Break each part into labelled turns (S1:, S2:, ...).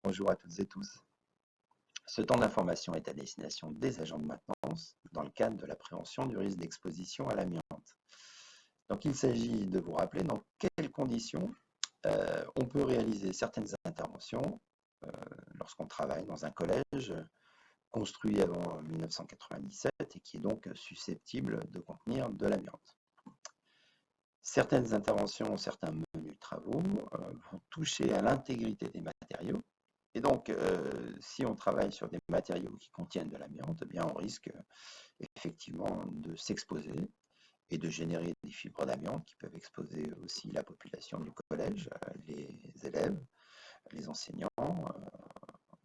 S1: Bonjour à toutes et tous. Ce temps d'information est à destination des agents de maintenance dans le cadre de la prévention du risque d'exposition à l'amiante. Donc il s'agit de vous rappeler dans quelles conditions on peut réaliser certaines interventions lorsqu'on travaille dans un collège construit avant 1997 et qui est donc susceptible de contenir de l'amiante. Certaines interventions, certains menus de travaux vont toucher à l'intégrité des matériaux. Et donc, si on travaille sur des matériaux qui contiennent de l'amiante, eh bien, on risque effectivement de s'exposer et de générer des fibres d'amiante qui peuvent exposer aussi la population du collège, les élèves, les enseignants,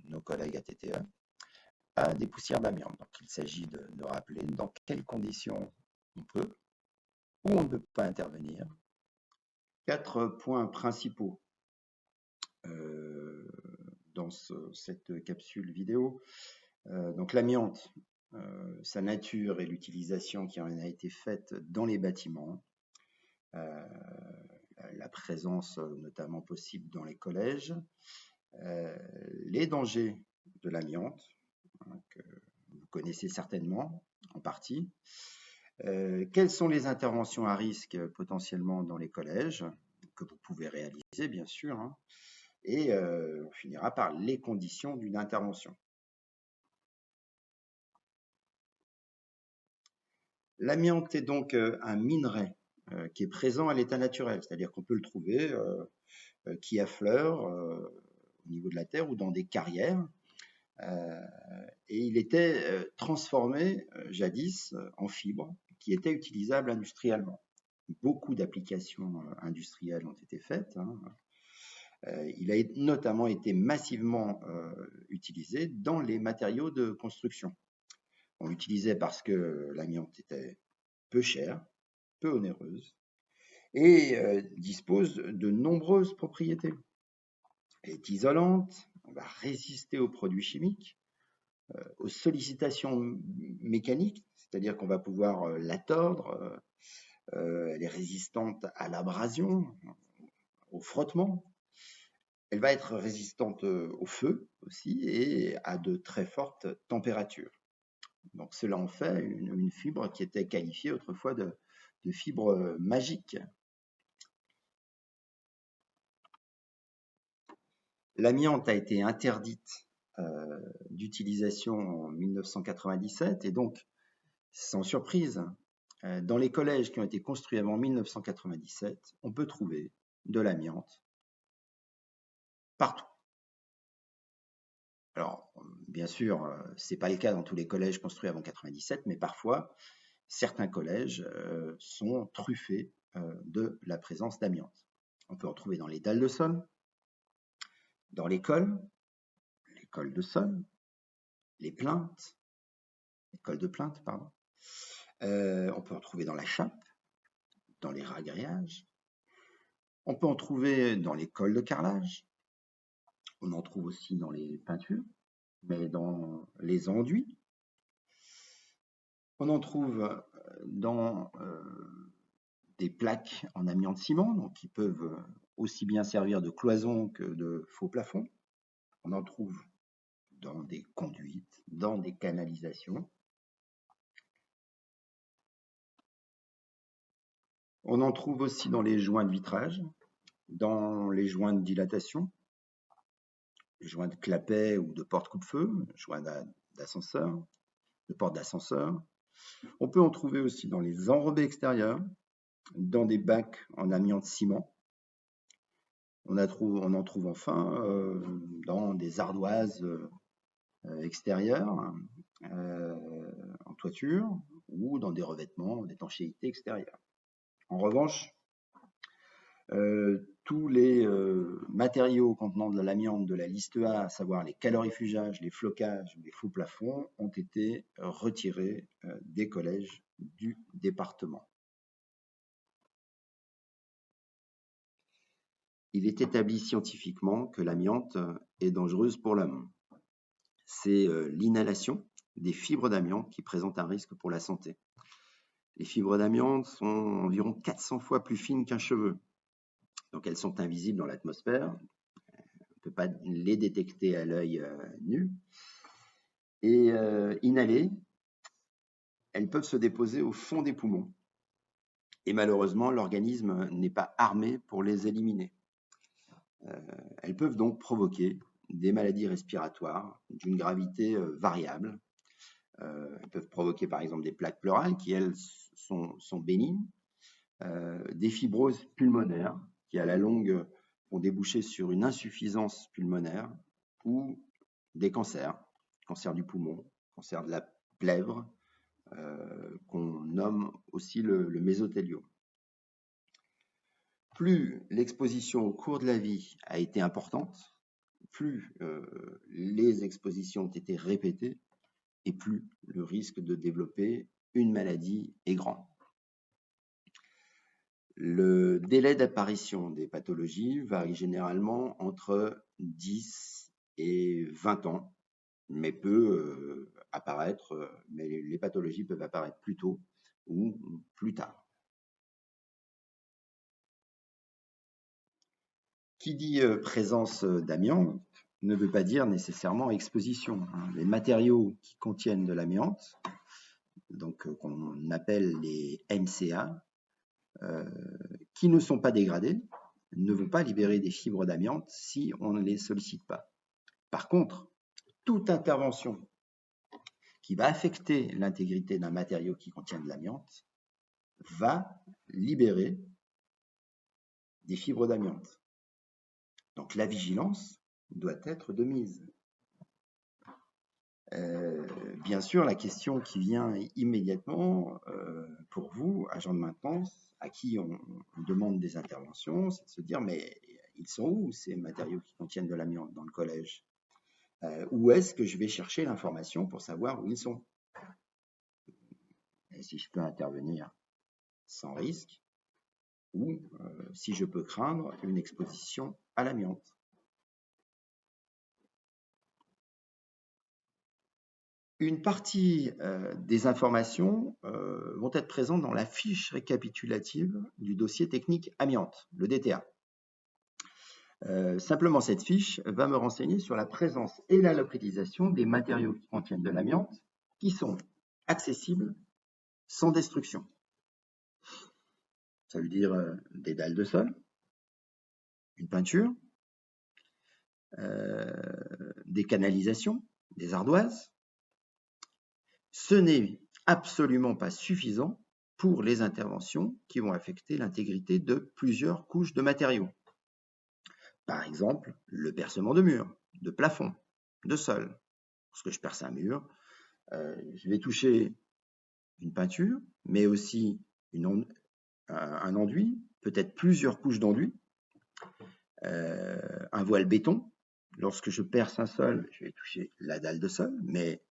S1: nos collègues ATTE, à des poussières d'amiante. Donc, il s'agit de rappeler dans quelles conditions on peut ou on ne peut pas intervenir.
S2: 4 points principaux dans cette capsule vidéo. Donc l'amiante, sa nature et l'utilisation qui en a été faite dans les bâtiments, la présence notamment possible dans les collèges, les dangers de l'amiante, que vous connaissez certainement en partie, quelles sont les interventions à risque potentiellement dans les collèges que vous pouvez réaliser bien sûr, et on finira par les conditions d'une intervention. L'amiante est donc un minerai qui est présent à l'état naturel, c'est-à-dire qu'on peut le trouver qui affleure au niveau de la terre ou dans des carrières. Et il était transformé jadis en fibre qui était utilisable industriellement. Beaucoup d'applications industrielles ont été faites. Il a notamment été massivement utilisé dans les matériaux de construction. On l'utilisait parce que l'amiante était peu chère, peu onéreuse et dispose de nombreuses propriétés. Elle est isolante, elle va résister aux produits chimiques, aux sollicitations mécaniques, c'est-à-dire qu'on va pouvoir la tordre, elle est résistante à l'abrasion, au frottement. Elle va être résistante au feu aussi et à de très fortes températures. Donc cela en fait une fibre qui était qualifiée autrefois de fibre magique. L'amiante a été interdite d'utilisation en 1997 et donc, sans surprise, dans les collèges qui ont été construits avant 1997, on peut trouver de l'amiante partout. Alors, bien sûr, ce n'est pas le cas dans tous les collèges construits avant 1997, mais parfois, certains collèges sont truffés de la présence d'amiante. On peut en trouver dans les dalles de sol, dans l'école de sol, les plaintes, l'école de plainte, pardon. On peut en trouver dans la chape, dans les ragréages. On peut en trouver dans les cols de carrelage. On en trouve aussi dans les peintures, mais dans les enduits. On en trouve dans des plaques en amiante ciment, donc qui peuvent aussi bien servir de cloison que de faux plafond. On en trouve dans des conduites, dans des canalisations. On en trouve aussi dans les joints de vitrage, dans les joints de dilatation, les joints de clapet ou de porte coupe-feu, joints d'ascenseur, de porte d'ascenseur. On peut en trouver aussi dans les enrobés extérieurs, dans des bacs en amiante ciment. On en trouve enfin dans des ardoises extérieures, en toiture, ou dans des revêtements d'étanchéité extérieure. En revanche, tous les matériaux contenant de l'amiante de la liste A, à savoir les calorifugages, les flocages, les faux plafonds, ont été retirés des collèges du département. Il est établi scientifiquement que l'amiante est dangereuse pour l'homme. C'est l'inhalation des fibres d'amiante qui présentent un risque pour la santé. Les fibres d'amiante sont environ 400 fois plus fines qu'un cheveu. Donc elles sont invisibles dans l'atmosphère, peut pas les détecter à l'œil nu. Et inhalées, elles peuvent se déposer au fond des poumons. Et malheureusement, l'organisme n'est pas armé pour les éliminer. Elles peuvent donc provoquer des maladies respiratoires d'une gravité variable. Elles peuvent provoquer par exemple des plaques pleurales qui, elles, sont bénignes, des fibroses pulmonaires qui, à la longue, vont déboucher sur une insuffisance pulmonaire ou des cancers, cancer du poumon, cancer de la plèvre, qu'on nomme aussi le mésothéliome. Plus l'exposition au cours de la vie a été importante, plus les expositions ont été répétées et plus le risque de développer une maladie est grand. Le délai d'apparition des pathologies varie généralement entre 10 et 20 ans, mais peut apparaître, mais les pathologies peuvent apparaître plus tôt ou plus tard. Qui dit présence d'amiante ne veut pas dire nécessairement exposition. Les matériaux qui contiennent de l'amiante, donc qu'on appelle les MCA, qui ne sont pas dégradés, ne vont pas libérer des fibres d'amiante si on ne les sollicite pas. Par contre, toute intervention qui va affecter l'intégrité d'un matériau qui contient de l'amiante va libérer des fibres d'amiante. Donc la vigilance doit être de mise. Bien sûr, la question qui vient immédiatement pour vous, agents de maintenance, à qui on demande des interventions, c'est de se dire, mais ils sont où ces matériaux qui contiennent de l'amiante dans le collège? Où est-ce que je vais chercher l'information pour savoir où ils sont? Et si je peux intervenir sans risque, ou si je peux craindre une exposition à l'amiante. Une partie des informations vont être présentes dans la fiche récapitulative du dossier technique amiante, le DTA. Simplement, cette fiche va me renseigner sur la présence et la localisation des matériaux qui contiennent de l'amiante qui sont accessibles sans destruction. Ça veut dire des dalles de sol, une peinture, des canalisations, des ardoises. Ce n'est absolument pas suffisant pour les interventions qui vont affecter l'intégrité de plusieurs couches de matériaux. Par exemple, le percement de murs, de plafond, de sol. Lorsque je perce un mur, je vais toucher une peinture, mais aussi un enduit, peut-être plusieurs couches d'enduit, un voile béton. Lorsque je perce un sol, je vais toucher la dalle de sol, mais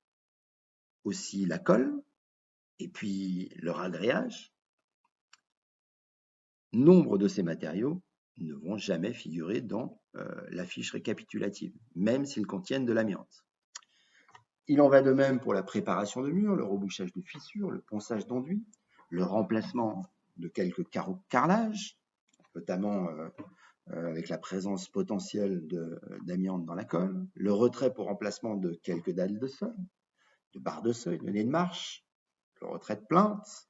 S2: aussi la colle, et puis le ragréage. Nombre de ces matériaux ne vont jamais figurer dans la fiche récapitulative, même s'ils contiennent de l'amiante. Il en va de même pour la préparation de murs, le rebouchage de fissures, le ponçage d'enduits, le remplacement de quelques carreaux de carrelage, notamment avec la présence potentielle d'amiante dans la colle, le retrait pour remplacement de quelques dalles de sol, de barres de seuil, de nez de marche, le retrait de plainte.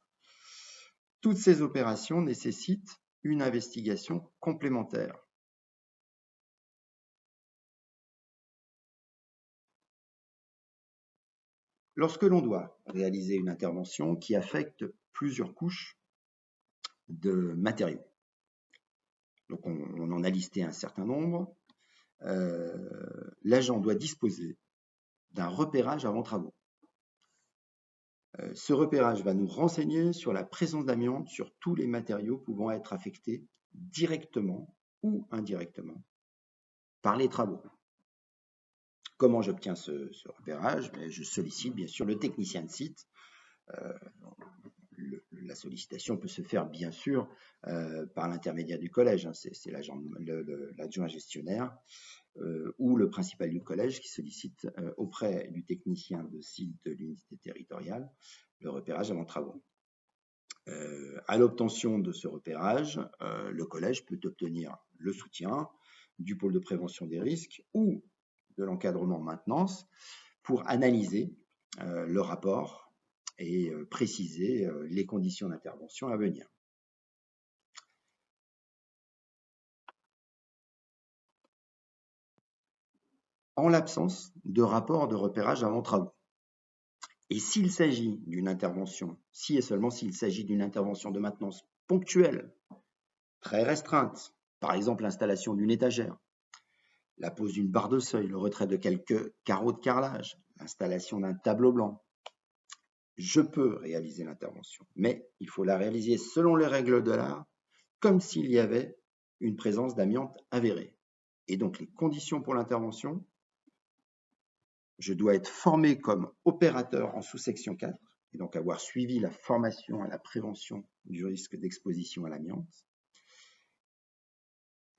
S2: Toutes ces opérations nécessitent une investigation complémentaire. Lorsque l'on doit réaliser une intervention qui affecte plusieurs couches de matériaux, donc on en a listé un certain nombre, l'agent doit disposer d'un repérage avant travaux. Ce repérage va nous renseigner sur la présence d'amiante sur tous les matériaux pouvant être affectés directement ou indirectement par les travaux. Comment j'obtiens ce repérage? Je sollicite bien sûr le technicien de site. La sollicitation peut se faire bien sûr par l'intermédiaire du collège, c'est l'adjoint gestionnaire ou le principal du collège qui sollicite auprès du technicien de site de l'unité territoriale le repérage avant travaux. À l'obtention de ce repérage, le collège peut obtenir le soutien du pôle de prévention des risques ou de l'encadrement maintenance pour analyser le rapport et préciser les conditions d'intervention à venir. En l'absence de rapport de repérage avant travaux, et s'il s'agit d'une intervention, si et seulement s'il s'agit d'une intervention de maintenance ponctuelle, très restreinte, par exemple l'installation d'une étagère, la pose d'une barre de seuil, le retrait de quelques carreaux de carrelage, l'installation d'un tableau blanc, je peux réaliser l'intervention, mais il faut la réaliser selon les règles de l'art, comme s'il y avait une présence d'amiante avérée. Et donc les conditions pour l'intervention, je dois être formé comme opérateur en sous-section 4, et donc avoir suivi la formation à la prévention du risque d'exposition à l'amiante,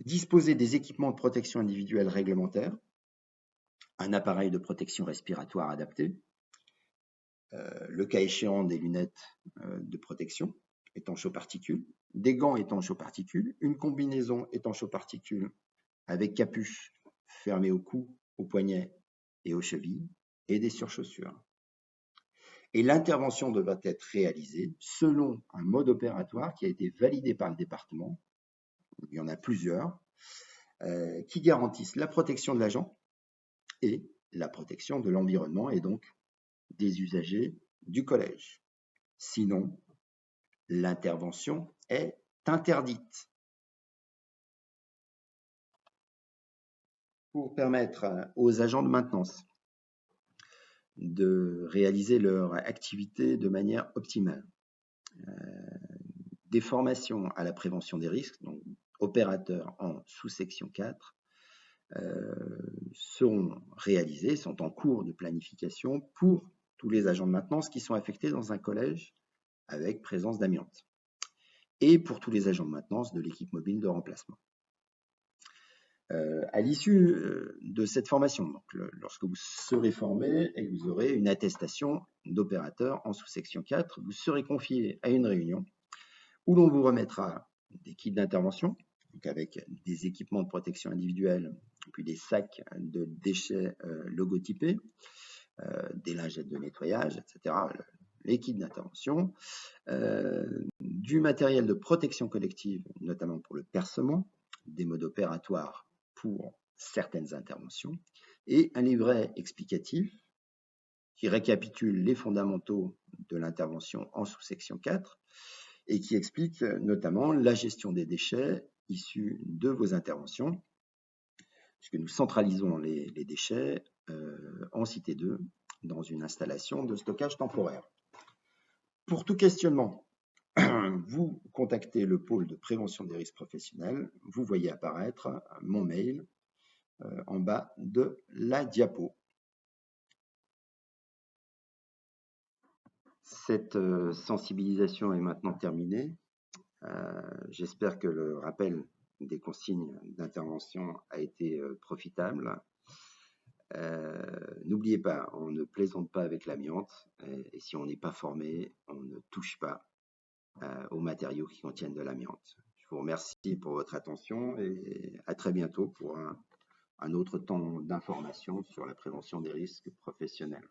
S2: disposer des équipements de protection individuelle réglementaires, un appareil de protection respiratoire adapté, le cas échéant des lunettes de protection étanches aux particules, des gants étanches aux particules, une combinaison étanche aux particules avec capuche fermée au cou, aux poignets et aux chevilles, et des surchaussures. Et l'intervention devra être réalisée selon un mode opératoire qui a été validé par le département, il y en a plusieurs, qui garantissent la protection de l'agent et la protection de l'environnement et donc des usagers du collège. Sinon, l'intervention est interdite. Pour permettre aux agents de maintenance de réaliser leur activité de manière optimale, des formations à la prévention des risques, donc opérateurs en sous-section 4, seront réalisées, sont en cours de planification pour tous les agents de maintenance qui sont affectés dans un collège avec présence d'amiante et pour tous les agents de maintenance de l'équipe mobile de remplacement. À l'issue de cette formation, donc lorsque vous serez formé et que vous aurez une attestation d'opérateur en sous-section 4, vous serez confié à une réunion où l'on vous remettra des kits d'intervention, donc avec des équipements de protection individuelle, puis des sacs de déchets logotypés, des lingettes de nettoyage, etc., les kits d'intervention, du matériel de protection collective, notamment pour le percement, des modes opératoires pour certaines interventions, et un livret explicatif qui récapitule les fondamentaux de l'intervention en sous-section 4 et qui explique notamment la gestion des déchets issus de vos interventions, puisque nous centralisons les déchets en cité 2 dans une installation de stockage temporaire. Pour tout questionnement, vous contactez le pôle de prévention des risques professionnels. Vous voyez apparaître mon mail en bas de la diapo. Cette sensibilisation est maintenant terminée. J'espère que le rappel des consignes d'intervention a été profitable. N'oubliez pas, on ne plaisante pas avec l'amiante et si on n'est pas formé, on ne touche pas aux matériaux qui contiennent de l'amiante. Je vous remercie pour votre attention et à très bientôt pour un autre temps d'information sur la prévention des risques professionnels.